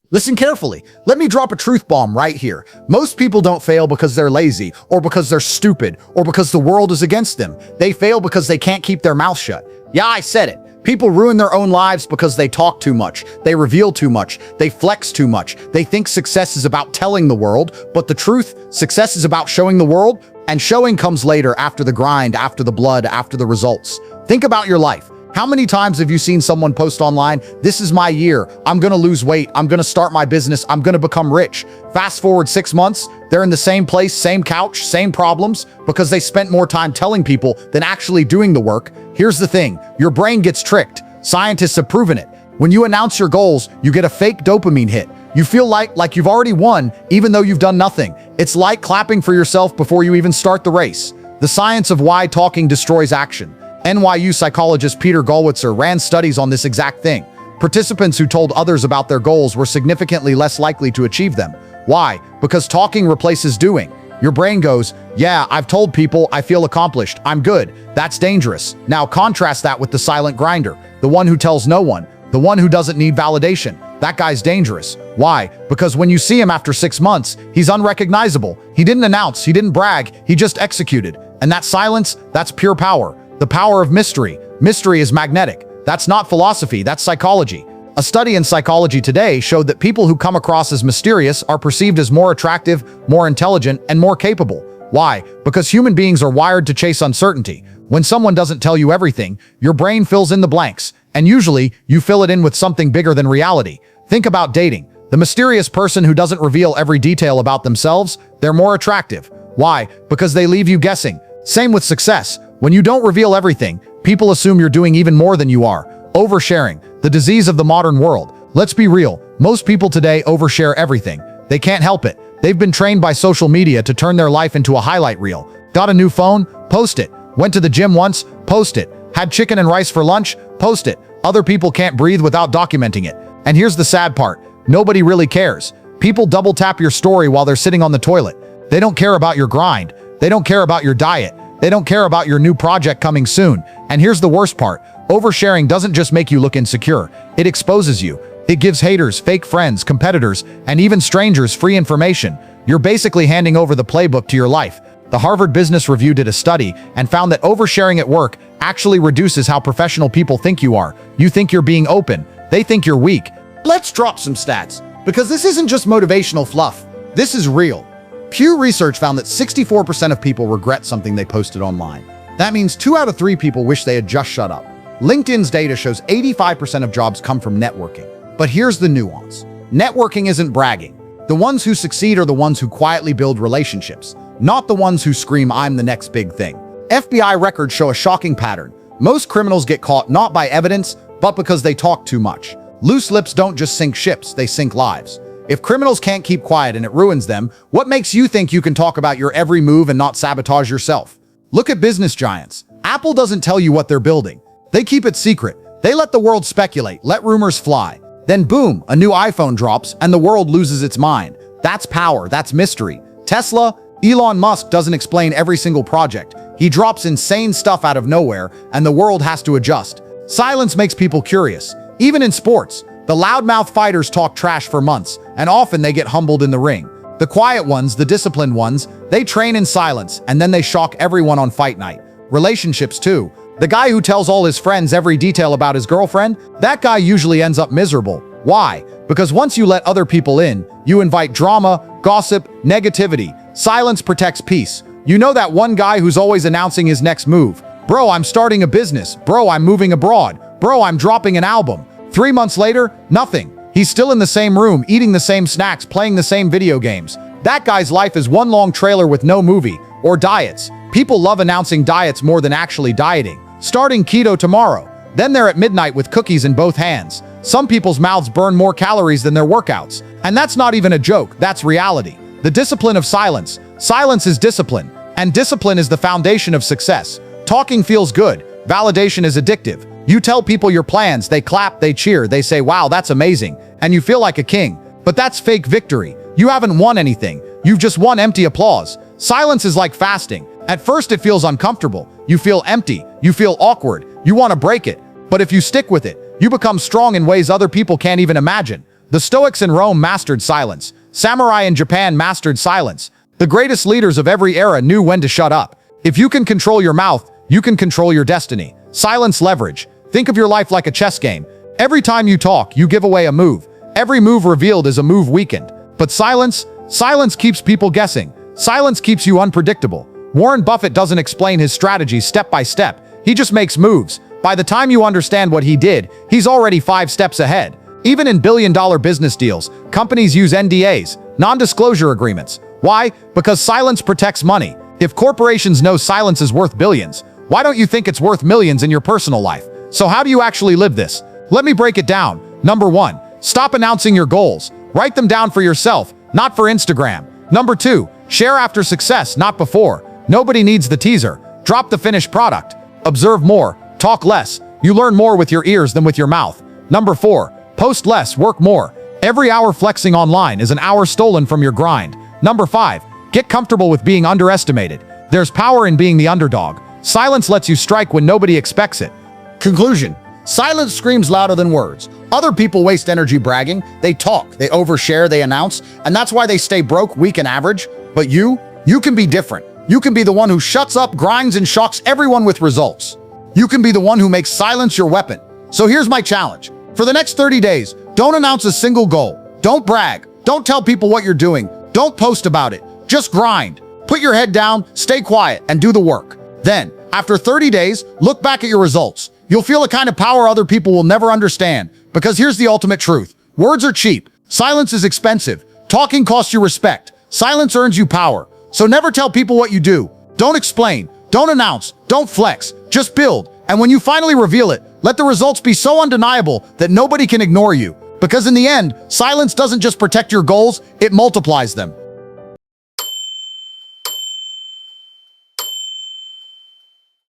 Listen carefully. Let me drop a truth bomb right here. Most people don't fail because they're lazy, or because they're stupid, or because the world is against them. They fail because they can't keep their mouth shut. Yeah, I said it. People ruin their own lives because they talk too much, they reveal too much, they flex too much. They think success is about telling the world, but the truth, success is about showing the world, and showing comes later, after the grind, after the blood, after the results. Think about your life. How many times have you seen someone post online, "This is my year, I'm gonna lose weight, I'm gonna start my business, I'm gonna become rich." Fast forward 6 months, they're in the same place, same couch, same problems, because they spent more time telling people than actually doing the work. Here's the thing, your brain gets tricked. Scientists have proven it. When you announce your goals, you get a fake dopamine hit. You feel like you've already won, even though you've done nothing. It's like clapping for yourself before you even start the race. The science of why talking destroys action. NYU psychologist Peter Gollwitzer ran studies on this exact thing. Participants who told others about their goals were significantly less likely to achieve them. Why? Because talking replaces doing. Your brain goes, "Yeah, I've told people, I feel accomplished, I'm good." That's dangerous. Now contrast that with the silent grinder, the one who tells no one, the one who doesn't need validation. That guy's dangerous. Why? Because when you see him after 6 months, he's unrecognizable. He didn't announce, he didn't brag, he just executed. And that silence, that's pure power. The power of mystery. Mystery is magnetic. That's not philosophy, that's psychology. A study in Psychology Today showed that people who come across as mysterious are perceived as more attractive, more intelligent, and more capable. Why? Because human beings are wired to chase uncertainty. When someone doesn't tell you everything, your brain fills in the blanks, and usually you fill it in with something bigger than reality. Think about dating. The mysterious person who doesn't reveal every detail about themselves, they're more attractive. Why? Because they leave you guessing. Same with success. When you don't reveal everything, people assume you're doing even more than you are. Oversharing, the disease of the modern world. Let's be real, most people today overshare everything. They can't help it. They've been trained by social media to turn their life into a highlight reel. Got a new phone? Post it. Went to the gym once? Post it. Had chicken and rice for lunch? Post it. Other people can't breathe without documenting it. And here's the sad part, nobody really cares. People double tap your story while they're sitting on the toilet. They don't care about your grind. They don't care about your diet. They don't care about your new project coming soon. And here's the worst part. Oversharing doesn't just make you look insecure. It exposes you. It gives haters, fake friends, competitors, and even strangers free information. You're basically handing over the playbook to your life. The Harvard Business Review did a study and found that oversharing at work actually reduces how professional people think you are. You think you're being open. They think you're weak. Let's drop some stats, because this isn't just motivational fluff. This is real. Pew Research found that 64% of people regret something they posted online. That means 2 out of 3 people wish they had just shut up. LinkedIn's data shows 85% of jobs come from networking. But here's the nuance. Networking isn't bragging. The ones who succeed are the ones who quietly build relationships, not the ones who scream, "I'm the next big thing." FBI records show a shocking pattern. Most criminals get caught not by evidence, but because they talk too much. Loose lips don't just sink ships, they sink lives. If criminals can't keep quiet and it ruins them, what makes you think you can talk about your every move and not sabotage yourself? Look at business giants. Apple doesn't tell you what they're building. They keep it secret. They let the world speculate, let rumors fly. Then boom, a new iPhone drops and the world loses its mind. That's power, that's mystery. Tesla, Elon Musk doesn't explain every single project. He drops insane stuff out of nowhere and the world has to adjust. Silence makes people curious. Even in sports, the loudmouth fighters talk trash for months, and often they get humbled in the ring. The quiet ones, the disciplined ones, they train in silence, and then they shock everyone on fight night. Relationships too. The guy who tells all his friends every detail about his girlfriend, that guy usually ends up miserable. Why? Because once you let other people in, you invite drama, gossip, negativity. Silence protects peace. You know that one guy who's always announcing his next move. "Bro, I'm starting a business. Bro, I'm moving abroad. Bro, I'm dropping an album." 3 months later, nothing. He's still in the same room, eating the same snacks, playing the same video games. That guy's life is one long trailer with no movie. Or diets. People love announcing diets more than actually dieting. Starting keto tomorrow. Then they're at midnight with cookies in both hands. Some people's mouths burn more calories than their workouts. And that's not even a joke, that's reality. The discipline of silence. Silence is discipline. And discipline is the foundation of success. Talking feels good. Validation is addictive. You tell people your plans, they clap, they cheer, they say, "Wow, that's amazing," and you feel like a king. But that's fake victory. You haven't won anything. You've just won empty applause. Silence is like fasting. At first it feels uncomfortable. You feel empty. You feel awkward. You want to break it. But if you stick with it, you become strong in ways other people can't even imagine. The Stoics in Rome mastered silence. Samurai in Japan mastered silence. The greatest leaders of every era knew when to shut up. If you can control your mouth, you can control your destiny. Silence leverage. Think of your life like a chess game. Every time you talk, you give away a move. Every move revealed is a move weakened. But silence keeps people guessing. Silence keeps you unpredictable. Warren Buffett doesn't explain his strategies step by step. He just makes moves. By the time you understand what he did, he's already 5 steps ahead. Even in billion-dollar business deals, companies use NDAs, non-disclosure agreements. Why? Because silence protects money. If corporations know silence is worth billions, why don't you think it's worth millions in your personal life? So how do you actually live this? Let me break it down. Number 1, stop announcing your goals. Write them down for yourself, not for Instagram. Number 2, share after success, not before. Nobody needs the teaser. Drop the finished product. Observe more, talk less. You learn more with your ears than with your mouth. Number 4, post less, work more. Every hour flexing online is an hour stolen from your grind. Number 5, get comfortable with being underestimated. There's power in being the underdog. Silence lets you strike when nobody expects it. Conclusion. Silence screams louder than words. Other people waste energy bragging. They talk, they overshare, they announce, and that's why they stay broke, weak, and average. But you can be different. You can be the one who shuts up, grinds, and shocks everyone with results. You can be the one who makes silence your weapon. So here's my challenge. For the next 30 days, don't announce a single goal. Don't brag. Don't tell people what you're doing. Don't post about it. Just grind. Put your head down, stay quiet, and do the work. Then, after 30 days, look back at your results. You'll feel a kind of power other people will never understand. Because here's the ultimate truth. Words are cheap. Silence is expensive. Talking costs you respect. Silence earns you power. So never tell people what you do. Don't explain. Don't announce. Don't flex. Just build. And when you finally reveal it, let the results be so undeniable that nobody can ignore you. Because in the end, silence doesn't just protect your goals, it multiplies them.